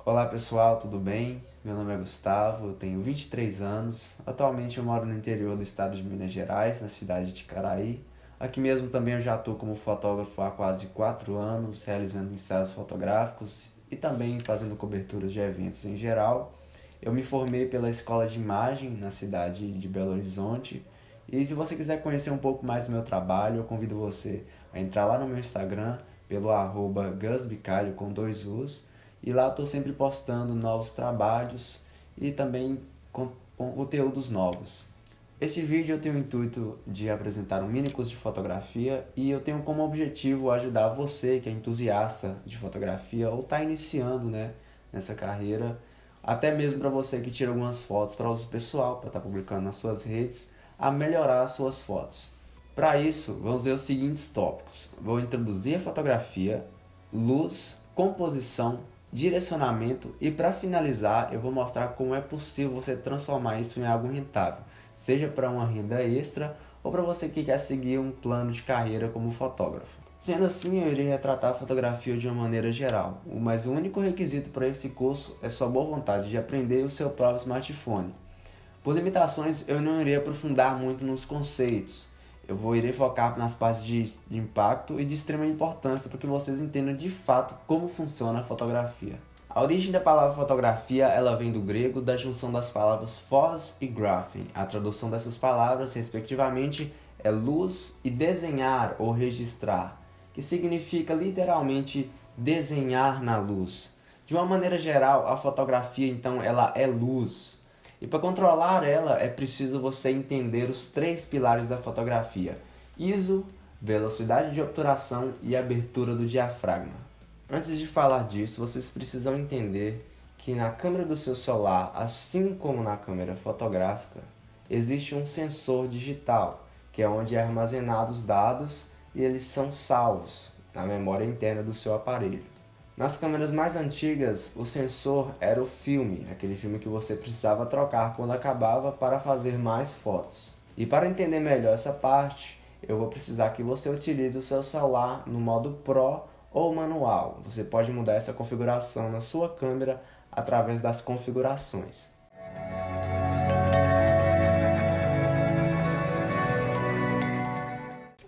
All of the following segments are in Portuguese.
Olá pessoal, tudo bem? Meu nome é Gustavo, eu tenho 23 anos. Atualmente eu moro no interior do estado de Minas Gerais, na cidade de Caraí. Aqui mesmo também eu já atuo como fotógrafo há quase 4 anos, realizando ensaios fotográficos e também fazendo coberturas de eventos em geral. Eu me formei pela Escola de Imagem na cidade de Belo Horizonte. E se você quiser conhecer um pouco mais do meu trabalho, eu convido você a entrar lá no meu Instagram pelo @gusbicalho com dois U's. E lá eu estou sempre postando novos trabalhos e também com conteúdos novos. Este vídeo eu tenho o intuito de apresentar um mini curso de fotografia e eu tenho como objetivo ajudar você que é entusiasta de fotografia ou está iniciando, nessa carreira, até mesmo para você que tira algumas fotos para uso pessoal, para estar publicando nas suas redes, a melhorar as suas fotos. Para isso, vamos ver os seguintes tópicos. Vou introduzir a fotografia, luz, composição, direcionamento e para finalizar eu vou mostrar como é possível você transformar isso em algo rentável, seja para uma renda extra ou para você que quer seguir um plano de carreira como fotógrafo. Sendo assim, eu irei retratar a fotografia de uma maneira geral, mas o único requisito para esse curso é sua boa vontade de aprender o seu próprio smartphone. Por limitações, eu não irei aprofundar muito nos conceitos. Irei focar nas partes de impacto e de extrema importância para que vocês entendam de fato como funciona a fotografia. A origem da palavra fotografia ela vem do grego da junção das palavras phos e graphen. A tradução dessas palavras, respectivamente, é luz e desenhar ou registrar, que significa literalmente desenhar na luz. De uma maneira geral, a fotografia então ela é luz. E para controlar ela é preciso você entender os três pilares da fotografia: ISO, velocidade de obturação e abertura do diafragma. Antes de falar disso, vocês precisam entender que na câmera do seu celular, assim como na câmera fotográfica, existe um sensor digital, que é onde é armazenados os dados e eles são salvos na memória interna do seu aparelho. Nas câmeras mais antigas, o sensor era o filme, aquele filme que você precisava trocar quando acabava para fazer mais fotos. E para entender melhor essa parte, eu vou precisar que você utilize o seu celular no modo Pro ou manual. Você pode mudar essa configuração na sua câmera através das configurações.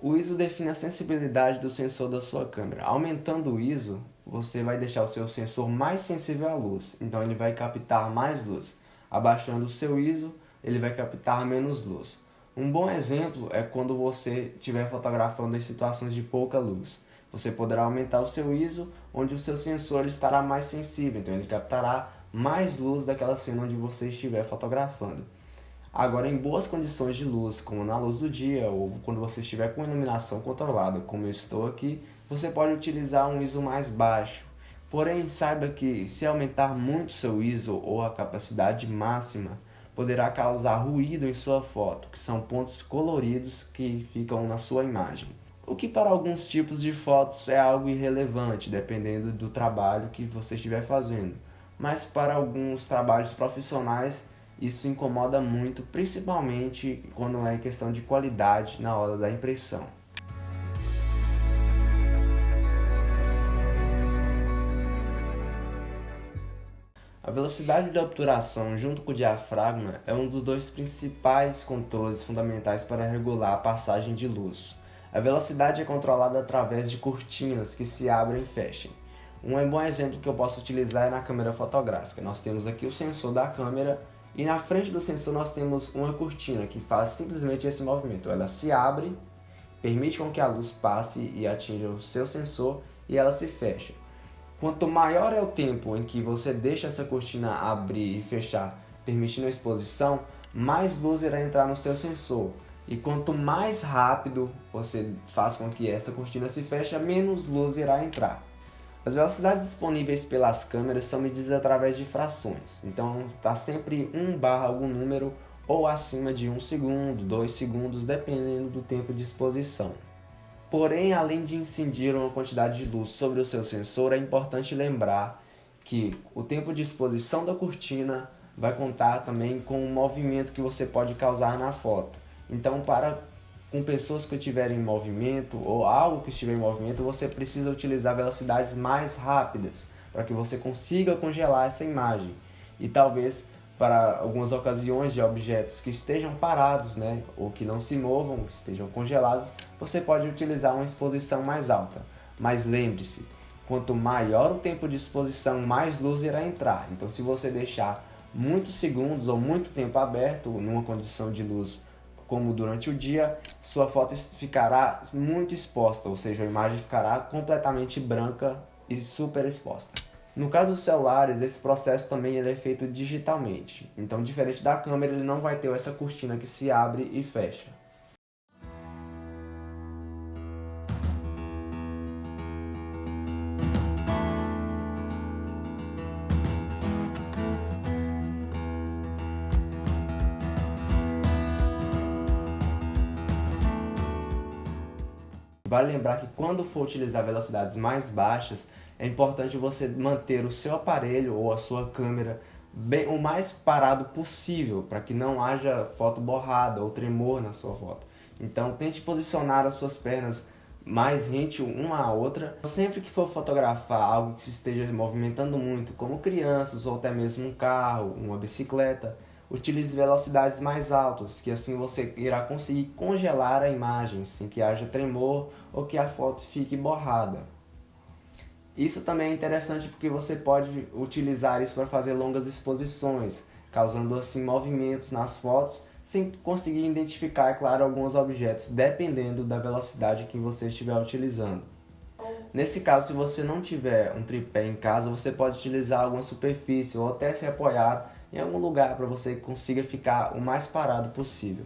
O ISO define a sensibilidade do sensor da sua câmera. Aumentando o ISO, você vai deixar o seu sensor mais sensível à luz, então ele vai captar mais luz. Abaixando o seu ISO, ele vai captar menos luz. Um bom exemplo é quando você estiver fotografando em situações de pouca luz. Você poderá aumentar o seu ISO, onde o seu sensor estará mais sensível, então ele captará mais luz daquela cena onde você estiver fotografando. Agora, em boas condições de luz, como na luz do dia ou quando você estiver com iluminação controlada, como eu estou aqui, você pode utilizar um ISO mais baixo. Porém, saiba que se aumentar muito seu ISO ou a capacidade máxima, poderá causar ruído em sua foto, que são pontos coloridos que ficam na sua imagem. O que para alguns tipos de fotos é algo irrelevante, dependendo do trabalho que você estiver fazendo. Mas para alguns trabalhos profissionais, isso incomoda muito, principalmente quando é questão de qualidade na hora da impressão. A velocidade de obturação junto com o diafragma é um dos dois principais controles fundamentais para regular a passagem de luz. A velocidade é controlada através de cortinas que se abrem e fecham. Um bom exemplo que eu posso utilizar é na câmera fotográfica. Nós temos aqui o sensor da câmera e na frente do sensor nós temos uma cortina que faz simplesmente esse movimento. Ela se abre, permite com que a luz passe e atinja o seu sensor e ela se fecha. Quanto maior é o tempo em que você deixa essa cortina abrir e fechar, permitindo a exposição, mais luz irá entrar no seu sensor. E quanto mais rápido você faz com que essa cortina se feche, menos luz irá entrar. As velocidades disponíveis pelas câmeras são medidas através de frações, então está sempre 1 / algum número ou acima de 1 segundo, 2 segundos, dependendo do tempo de exposição. Porém, além de incidir uma quantidade de luz sobre o seu sensor, é importante lembrar que o tempo de exposição da cortina vai contar também com o movimento que você pode causar na foto. Então, com pessoas que estiverem em movimento ou algo que estiver em movimento, você precisa utilizar velocidades mais rápidas para que você consiga congelar essa imagem. E talvez para algumas ocasiões de objetos que estejam parados, né, ou que não se movam, que estejam congelados, você pode utilizar uma exposição mais alta. Mas lembre-se, quanto maior o tempo de exposição, mais luz irá entrar. Então, se você deixar muitos segundos ou muito tempo aberto, numa condição de luz como durante o dia, sua foto ficará muito exposta, ou seja, a imagem ficará completamente branca e super exposta. No caso dos celulares, esse processo também ele é feito digitalmente. Então, diferente da câmera, ele não vai ter essa cortina que se abre e fecha. Vale lembrar que quando for utilizar velocidades mais baixas, é importante você manter o seu aparelho ou a sua câmera o mais parado possível, para que não haja foto borrada ou tremor na sua foto. Então tente posicionar as suas pernas mais rente uma à outra. Sempre que for fotografar algo que se esteja movimentando muito, como crianças ou até mesmo um carro, uma bicicleta, utilize velocidades mais altas, que assim você irá conseguir congelar a imagem sem que haja tremor ou que a foto fique borrada. Isso também é interessante porque você pode utilizar isso para fazer longas exposições, causando assim movimentos nas fotos, sem conseguir identificar, é claro, alguns objetos, dependendo da velocidade que você estiver utilizando. Nesse caso, se você não tiver um tripé em casa, você pode utilizar alguma superfície ou até se apoiar em algum lugar para você consiga ficar o mais parado possível.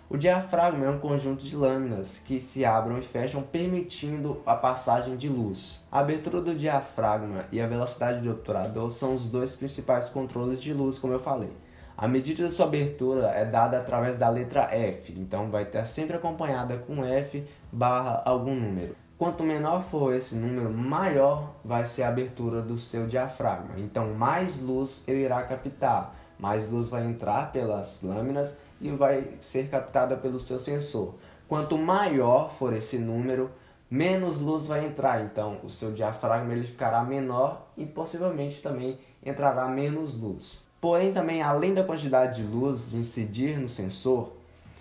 O diafragma é um conjunto de lâminas que se abrem e fecham, permitindo a passagem de luz. A abertura do diafragma e a velocidade do obturador são os dois principais controles de luz, como eu falei. A medida da sua abertura é dada através da letra F, então vai estar sempre acompanhada com F barra algum número. Quanto menor for esse número, maior vai ser a abertura do seu diafragma. Então, mais luz ele irá captar, mais luz vai entrar pelas lâminas e vai ser captada pelo seu sensor. Quanto maior for esse número, menos luz vai entrar. Então, o seu diafragma ele ficará menor e possivelmente também entrará menos luz. Porém, também, além da quantidade de luz de incidir no sensor,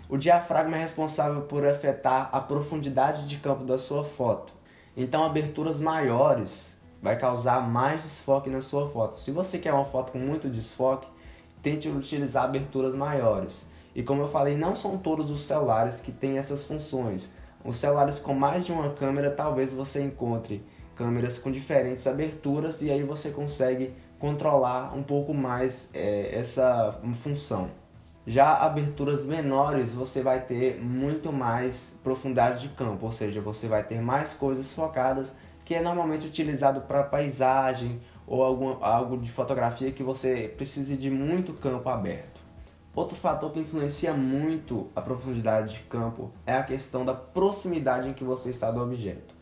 o diafragma é responsável por afetar a profundidade de campo da sua foto. Então, aberturas maiores vai causar mais desfoque na sua foto. Se você quer uma foto com muito desfoque, tente utilizar aberturas maiores. E como eu falei, não são todos os celulares que têm essas funções. Os celulares com mais de uma câmera, talvez você encontre câmeras com diferentes aberturas e aí você consegue controlar um pouco mais essa função. Já aberturas menores, você vai ter muito mais profundidade de campo, ou seja, você vai ter mais coisas focadas, que é normalmente utilizado para paisagem ou algo de fotografia que você precise de muito campo aberto. Outro fator que influencia muito a profundidade de campo é a questão da proximidade em que você está do objeto.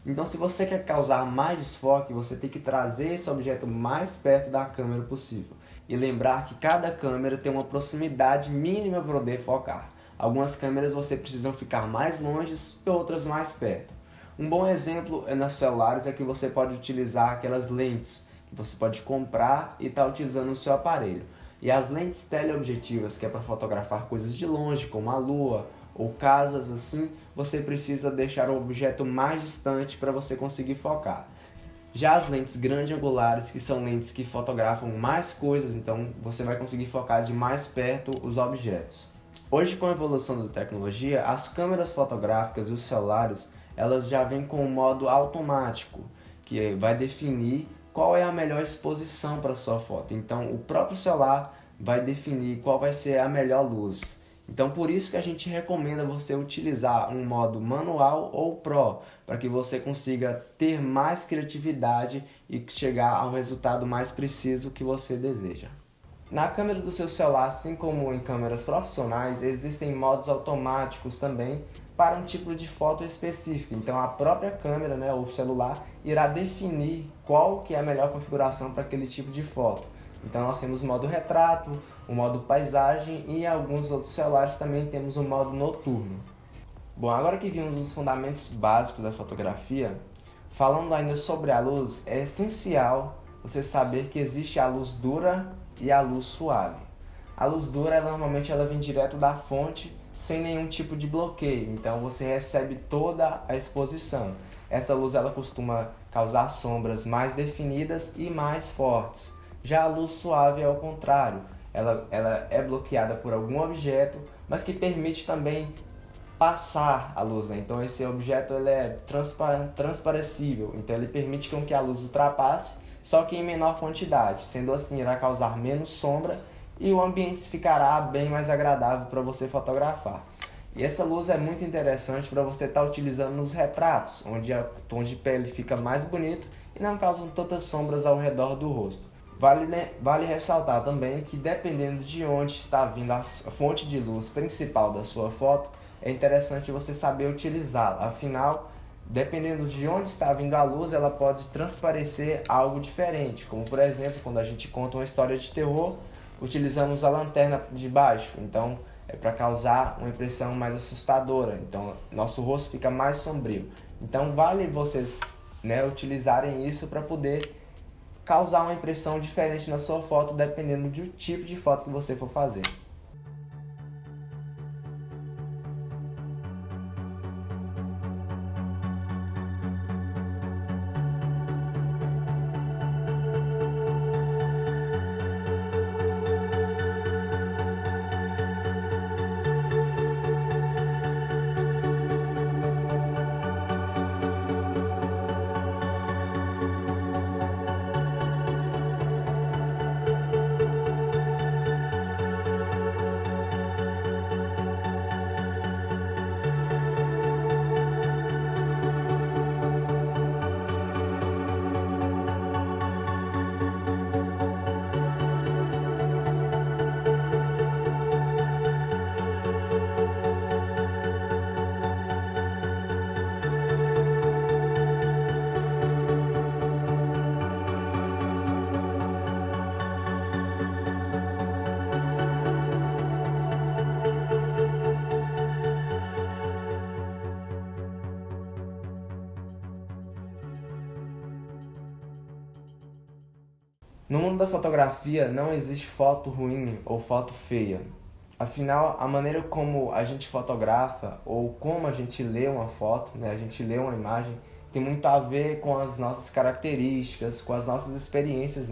Então, se você quer causar mais desfoque, você tem que trazer esse objeto mais perto da câmera possível. E lembrar que cada câmera tem uma proximidade mínima para poder focar. Algumas câmeras você precisa ficar mais longe e outras mais perto. Um bom exemplo nos celulares é que você pode utilizar aquelas lentes que você pode comprar e estar utilizando no seu aparelho. E as lentes teleobjetivas, que é para fotografar coisas de longe, como a lua ou casas assim, você precisa deixar o objeto mais distante para você conseguir focar. Já as lentes grande angulares, que são lentes que fotografam mais coisas, então você vai conseguir focar de mais perto os objetos. Hoje, com a evolução da tecnologia, as câmeras fotográficas e os celulares, elas já vêm com o modo automático, que vai definir qual é a melhor exposição para a sua foto. Então, o próprio celular vai definir qual vai ser a melhor luz. Então, por isso que a gente recomenda você utilizar um modo manual ou Pro, para que você consiga ter mais criatividade e chegar ao resultado mais preciso que você deseja. Na câmera do seu celular, assim como em câmeras profissionais, existem modos automáticos também para um tipo de foto específico. Então, a própria câmera, o celular, irá definir qual que é a melhor configuração para aquele tipo de foto. Então nós temos o modo retrato, o modo paisagem e alguns outros celulares também temos o modo noturno. Bom, agora que vimos os fundamentos básicos da fotografia, falando ainda sobre a luz, é essencial você saber que existe a luz dura e a luz suave. A luz dura, normalmente ela vem direto da fonte, sem nenhum tipo de bloqueio, então você recebe toda a exposição. Essa luz ela costuma causar sombras mais definidas e mais fortes. Já a luz suave é o contrário, ela é bloqueada por algum objeto, mas que permite também passar a luz, né? Então esse objeto ele é transparecível, então ele permite com que a luz ultrapasse, só que em menor quantidade. Sendo assim, irá causar menos sombra e o ambiente ficará bem mais agradável para você fotografar. E essa luz é muito interessante para você estar utilizando nos retratos, onde o tom de pele fica mais bonito e não causam tantas sombras ao redor do rosto. Vale ressaltar também que dependendo de onde está vindo a fonte de luz principal da sua foto, é interessante você saber utilizá-la. Afinal, dependendo de onde está vindo a luz, ela pode transparecer algo diferente, como por exemplo, quando a gente conta uma história de terror, utilizamos a lanterna de baixo, então é para causar uma impressão mais assustadora, então nosso rosto fica mais sombrio. Então vale vocês, utilizarem isso para poder causar uma impressão diferente na sua foto, dependendo do tipo de foto que você for fazer. No mundo da fotografia não existe foto ruim ou foto feia. Afinal, a maneira como a gente fotografa ou como a gente lê uma foto, a gente lê uma imagem, tem muito a ver com as nossas características, com as nossas experiências,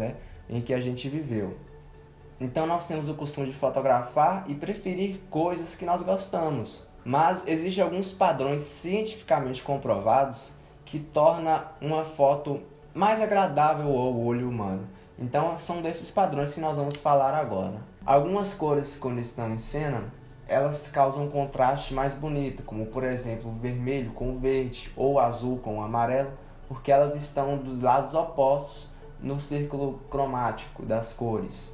em que a gente viveu. Então nós temos o costume de fotografar e preferir coisas que nós gostamos. Mas existem alguns padrões cientificamente comprovados que tornam uma foto mais agradável ao olho humano. Então são desses padrões que nós vamos falar agora. Algumas cores, quando estão em cena, elas causam um contraste mais bonito, como por exemplo o vermelho com o verde ou o azul com o amarelo, porque elas estão dos lados opostos no círculo cromático das cores.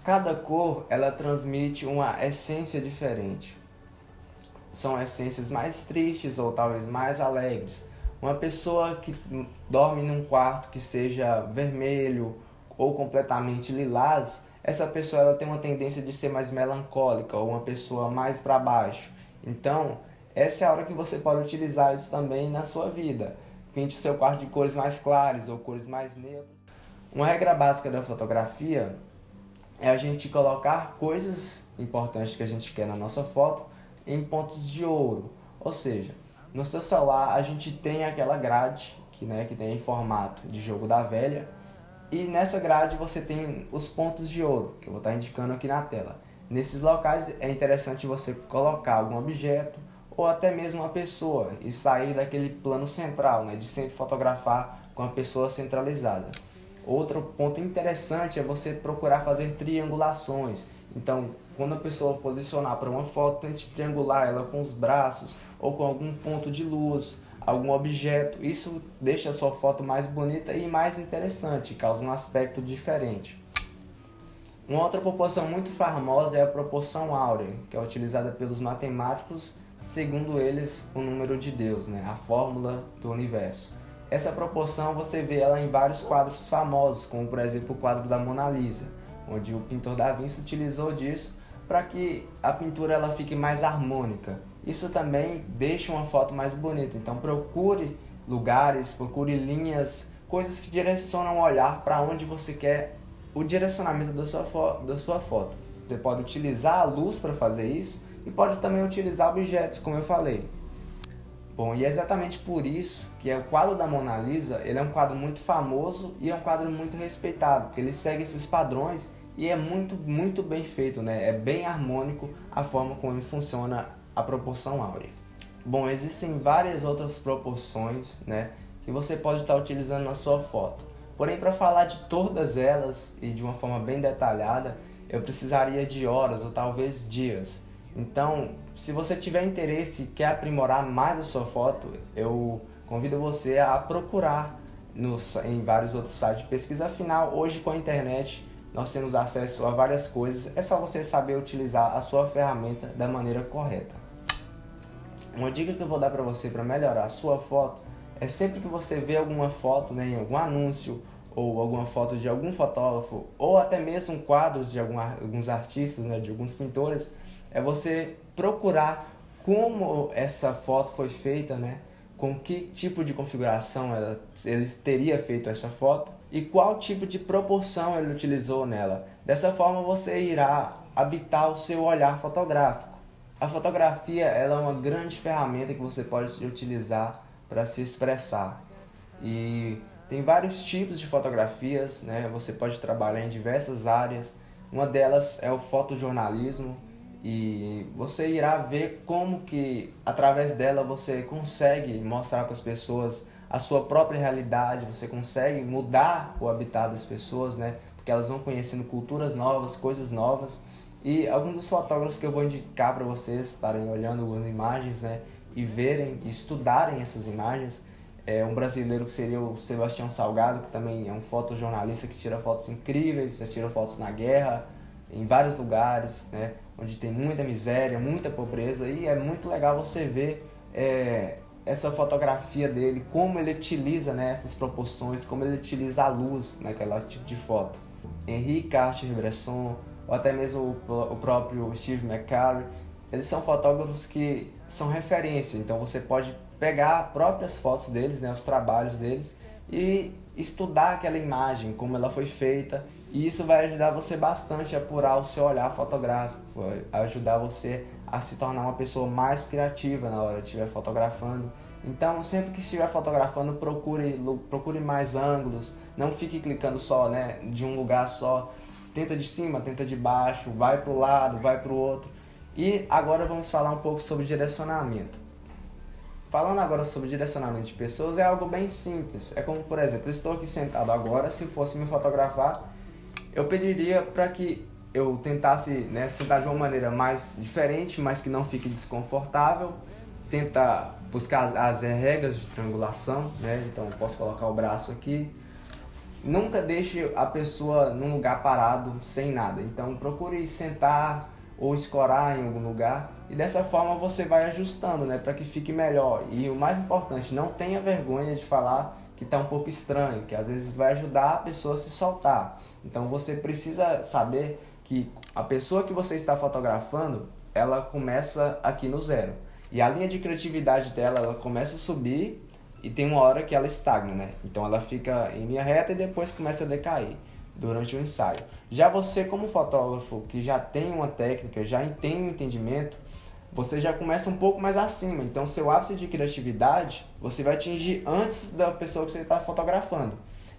Cada cor ela transmite uma essência diferente. São essências mais tristes ou talvez mais alegres. Uma pessoa que dorme num quarto que seja vermelho ou completamente lilás, essa pessoa ela tem uma tendência de ser mais melancólica ou uma pessoa mais para baixo. Então, essa é a hora que você pode utilizar isso também na sua vida. Pinte o seu quarto de cores mais claras ou cores mais neutras. Uma regra básica da fotografia é a gente colocar coisas importantes que a gente quer na nossa foto em pontos de ouro. Ou seja, no seu celular a gente tem aquela grade que tem em formato de jogo da velha, e nessa grade você tem os pontos de ouro, que eu vou estar indicando aqui na tela. Nesses locais é interessante você colocar algum objeto ou até mesmo uma pessoa e sair daquele plano central, de sempre fotografar com a pessoa centralizada. Outro ponto interessante é você procurar fazer triangulações. Então, quando a pessoa posicionar para uma foto, tente triangular ela com os braços ou com algum ponto de luz, algum objeto. Isso deixa a sua foto mais bonita e mais interessante, causa um aspecto diferente. Uma outra proporção muito famosa é a proporção áurea, que é utilizada pelos matemáticos, segundo eles, o número de Deus, a fórmula do universo. Essa proporção você vê ela em vários quadros famosos, como por exemplo o quadro da Mona Lisa, onde o pintor Da Vinci utilizou disso para que a pintura ela fique mais harmônica. isso também deixa uma foto mais bonita. Então procure lugares, procure linhas, coisas que direcionam o olhar para onde você quer o direcionamento da sua foto. Você pode utilizar a luz para fazer isso e pode também utilizar objetos, como eu falei. Bom, e é exatamente por isso que o quadro da Mona Lisa, ele é um quadro muito famoso e é um quadro muito respeitado, porque ele segue esses padrões e é muito bem feito, né? É bem harmônico a forma como funciona a proporção áurea. Bom, existem várias outras proporções, né, que você pode estar utilizando na sua foto. Porém, para falar de todas elas e de uma forma bem detalhada, eu precisaria de horas ou talvez dias. Então, se você tiver interesse e quer aprimorar mais a sua foto, eu convido você a procurar em vários outros sites de pesquisa. Afinal, hoje com a internet nós temos acesso a várias coisas, é só você saber utilizar a sua ferramenta da maneira correta. Uma dica que eu vou dar para você para melhorar a sua foto é sempre que você vê alguma foto, né, em algum anúncio ou alguma foto de algum fotógrafo ou até mesmo quadros de alguns artistas, né, de alguns pintores, é você procurar como essa foto foi feita, né, com que tipo de configuração ele teria feito essa foto e qual tipo de proporção ele utilizou nela. Dessa forma você irá habitar o seu olhar fotográfico. A fotografia ela é uma grande ferramenta que você pode utilizar para se expressar. E tem vários tipos de fotografias, né? Você pode trabalhar em diversas áreas. Uma delas é o fotojornalismo e você irá ver como que através dela você consegue mostrar para as pessoas a sua própria realidade, você consegue mudar o habitat das pessoas, né? Porque elas vão conhecendo culturas novas, coisas novas. E alguns dos fotógrafos que eu vou indicar para vocês estarem olhando algumas imagens, né, e verem, e estudarem essas imagens, é um brasileiro que seria o Sebastião Salgado, que também é um fotojornalista que tira fotos incríveis, já tira fotos na guerra, em vários lugares, né, onde tem muita miséria, muita pobreza, e é muito legal você ver essa fotografia dele, como ele utiliza, né, essas proporções, como ele utiliza a luz naquela tipo de foto. Henri Cartier-Bresson, ou até mesmo o próprio Steve McCurry, eles são fotógrafos que são referência, então você pode pegar próprias fotos deles, né, os trabalhos deles, e estudar aquela imagem, como ela foi feita, e isso vai ajudar você bastante a apurar o seu olhar fotográfico, vai ajudar você a se tornar uma pessoa mais criativa na hora de estiver fotografando. Então, sempre que estiver fotografando, procure mais ângulos, não fique clicando só, né, de um lugar só. Tenta de cima, tenta de baixo, vai para o lado, vai para o outro. E agora vamos falar um pouco sobre direcionamento. Falando agora sobre direcionamento de pessoas, é algo bem simples. É como, por exemplo, eu estou aqui sentado agora, se fosse me fotografar, eu pediria para que eu tentasse, né, sentar de uma maneira mais diferente, mas que não fique desconfortável. Tenta buscar as regras de triangulação, né? Então, eu posso colocar o braço aqui. Nunca deixe a pessoa num lugar parado, sem nada. Então procure sentar ou escorar em algum lugar e dessa forma você vai ajustando, né, para que fique melhor. E o mais importante, não tenha vergonha de falar que está um pouco estranho, que às vezes vai ajudar a pessoa a se soltar. Então você precisa saber que a pessoa que você está fotografando, ela começa aqui no zero. E a linha de criatividade dela, ela começa a subir e tem uma hora que ela estagna, né? Então ela fica em linha reta e depois começa a decair durante o ensaio. Já você, como fotógrafo que já tem uma técnica, já tem um entendimento, você já começa um pouco mais acima. Então seu ápice de criatividade você vai atingir antes da pessoa que você está fotografando.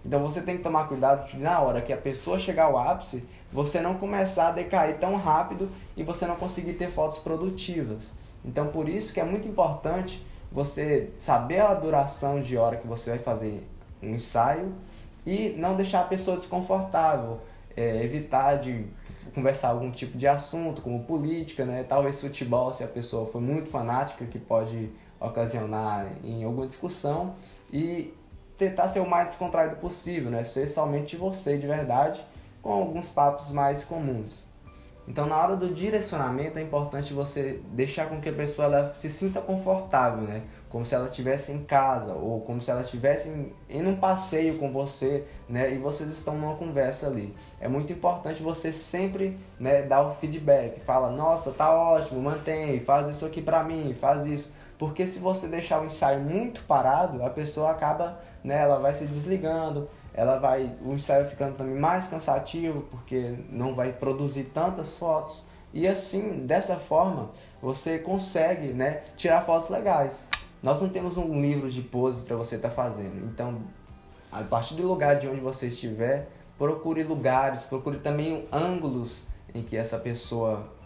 Então você tem que tomar cuidado que na hora que a pessoa chegar ao ápice, você não começar a decair tão rápido e você não conseguir ter fotos produtivas. Então por isso que é muito importante você saber a duração de hora que você vai fazer um ensaio e não deixar a pessoa desconfortável, evitar de conversar algum tipo de assunto, como política, né? Talvez futebol, se a pessoa for muito fanática, que pode ocasionar em alguma discussão, e tentar ser o mais descontraído possível, né? Ser somente você de verdade, com alguns papos mais comuns. Então, na hora do direcionamento, é importante você deixar com que a pessoa ela se sinta confortável, né? Como se ela estivesse em casa, ou como se ela estivesse em um passeio com você, né? E vocês estão numa conversa ali. É muito importante você sempre, né, dar o feedback. Fala, nossa, tá ótimo, mantém, faz isso aqui pra mim, faz isso. Porque se você deixar o ensaio muito parado, a pessoa acaba, né, ela vai se desligando, o ensaio ficando também mais cansativo, porque não vai produzir tantas fotos. E assim, dessa forma, você consegue, né, tirar fotos legais. Nós não temos um livro de poses para você estar fazendo. Então, a partir do lugar de onde você estiver, procure lugares, procure também ângulos em que essa pessoa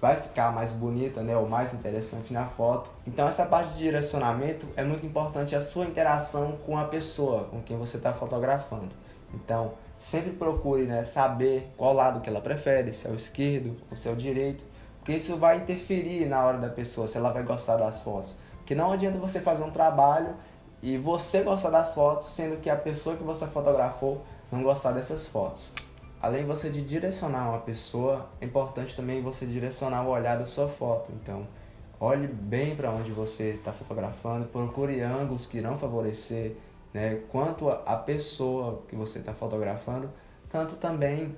vai ficar mais bonita, né, ou mais interessante na foto. Então essa parte de direcionamento é muito importante, a sua interação com a pessoa com quem você está fotografando. Então sempre procure, né, saber qual lado que ela prefere, se é o esquerdo ou se é o direito, porque isso vai interferir na hora da pessoa, se ela vai gostar das fotos. Porque não adianta você fazer um trabalho e você gostar das fotos, sendo que a pessoa que você fotografou não gostar dessas fotos. Além de você de direcionar uma pessoa, é importante também você direcionar o olhar da sua foto. Então, olhe bem para onde você está fotografando, procure ângulos que irão favorecer, né, quanto a pessoa que você está fotografando, tanto também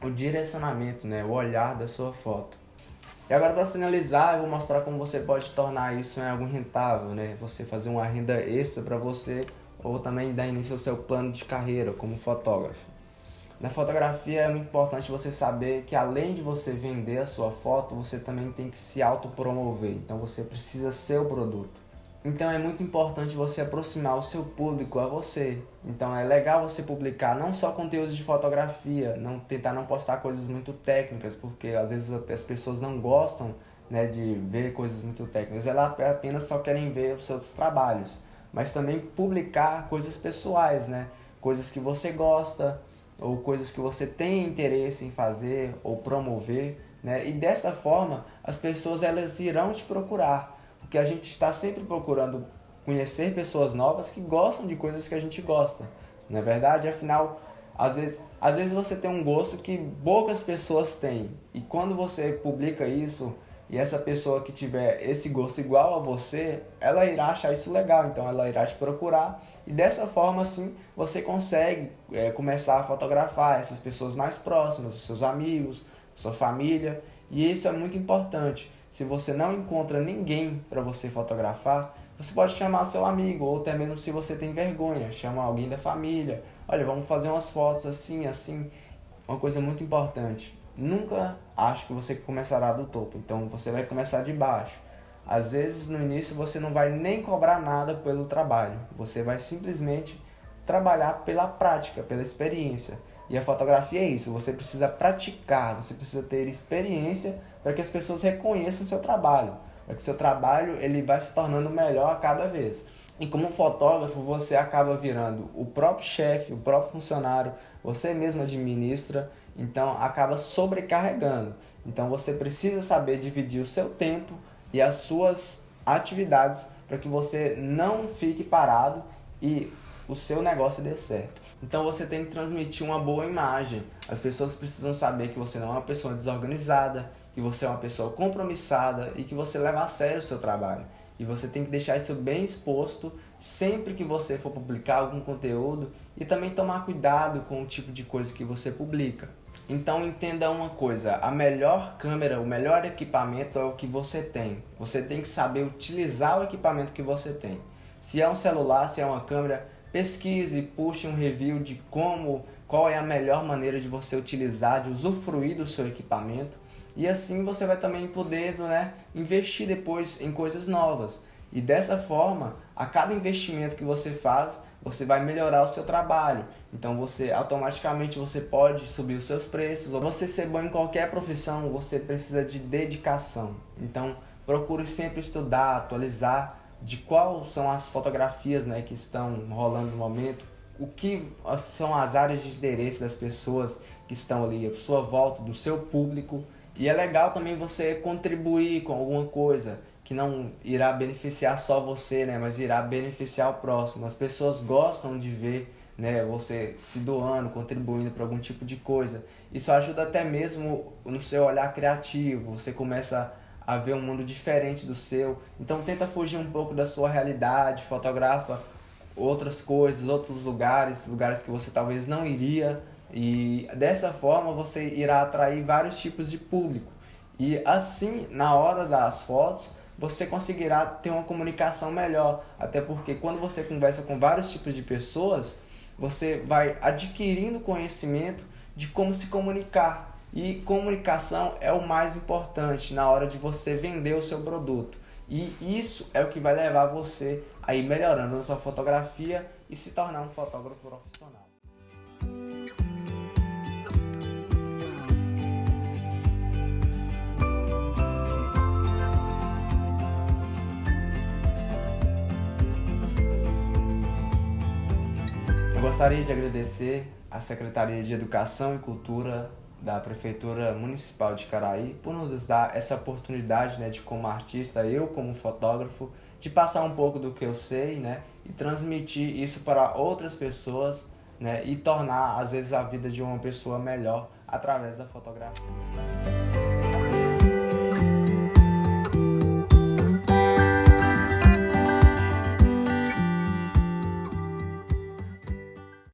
o direcionamento, né, o olhar da sua foto. E agora, para finalizar, eu vou mostrar como você pode tornar isso em algo rentável, né? Você fazer uma renda extra para você, ou também dar início ao seu plano de carreira como fotógrafo. Na fotografia é muito importante você saber que além de você vender a sua foto, você também tem que se autopromover. Então você precisa ser o produto. Então é muito importante você aproximar o seu público a você. Então é legal você publicar não só conteúdos de fotografia, tentar não postar coisas muito técnicas, porque às vezes as pessoas não gostam, né, de ver coisas muito técnicas, elas apenas só querem ver os seus trabalhos. Mas também publicar coisas pessoais, né, coisas que você gosta, ou coisas que você tem interesse em fazer ou promover, né? E dessa forma as pessoas elas irão te procurar, porque a gente está sempre procurando conhecer pessoas novas que gostam de coisas que a gente gosta, não é verdade? Afinal, às vezes você tem um gosto que poucas pessoas têm, e quando você publica isso, e essa pessoa que tiver esse gosto igual a você, ela irá achar isso legal, então ela irá te procurar, e dessa forma assim você consegue começar a fotografar essas pessoas mais próximas, os seus amigos, sua família, e isso é muito importante. Se você não encontra ninguém para você fotografar, você pode chamar seu amigo, ou até mesmo se você tem vergonha, chama alguém da família. Olha, vamos fazer umas fotos assim, assim. Uma coisa muito importante, nunca ache que você começará do topo, então você vai começar de baixo. Às vezes no início você não vai nem cobrar nada pelo trabalho, você vai simplesmente trabalhar pela prática, pela experiência. E a fotografia é isso, você precisa praticar, você precisa ter experiência para que as pessoas reconheçam o seu trabalho, para que o seu trabalho ele vai se tornando melhor a cada vez. E como fotógrafo, você acaba virando o próprio chefe, o próprio funcionário, você mesmo administra, então acaba sobrecarregando. Então você precisa saber dividir o seu tempo e as suas atividades para que você não fique parado e o seu negócio dê certo. Então você tem que transmitir uma boa imagem. As pessoas precisam saber que você não é uma pessoa desorganizada, que você é uma pessoa compromissada e que você leva a sério o seu trabalho. E você tem que deixar isso bem exposto sempre que você for publicar algum conteúdo e também tomar cuidado com o tipo de coisa que você publica. Então entenda uma coisa, a melhor câmera, o melhor equipamento é o que você tem. Você tem que saber utilizar o equipamento que você tem. Se é um celular, se é uma câmera, pesquise, puxe um review de qual é a melhor maneira de você utilizar, de usufruir do seu equipamento. E assim você vai também poder, né, investir depois em coisas novas. E dessa forma, a cada investimento que você faz, você vai melhorar o seu trabalho. Então você automaticamente você pode subir os seus preços. Ou você ser bom em qualquer profissão, você precisa de dedicação. Então procure sempre estudar, atualizar de quais são as fotografias, né, que estão rolando no momento, o que são as áreas de interesse das pessoas que estão ali à sua volta, do seu público. E é legal também você contribuir com alguma coisa que não irá beneficiar só você, né, mas irá beneficiar o próximo. As pessoas gostam de ver né? Você se doando, contribuindo para algum tipo de coisa. Isso ajuda até mesmo no seu olhar criativo, você começa a ver um mundo diferente do seu. Então tenta fugir um pouco da sua realidade, fotografa outras coisas, outros lugares, lugares que você talvez não iria, e dessa forma você irá atrair vários tipos de público. E assim, na hora das fotos, você conseguirá ter uma comunicação melhor, até porque quando você conversa com vários tipos de pessoas, você vai adquirindo conhecimento de como se comunicar. E comunicação é o mais importante na hora de você vender o seu produto. E isso é o que vai levar você a ir melhorando a sua fotografia e se tornar um fotógrafo profissional. Eu gostaria de agradecer à Secretaria de Educação e Cultura da Prefeitura Municipal de Caraí por nos dar essa oportunidade, né, de como artista, eu como fotógrafo, de passar um pouco do que eu sei, né, e transmitir isso para outras pessoas, né, e tornar às vezes a vida de uma pessoa melhor através da fotografia.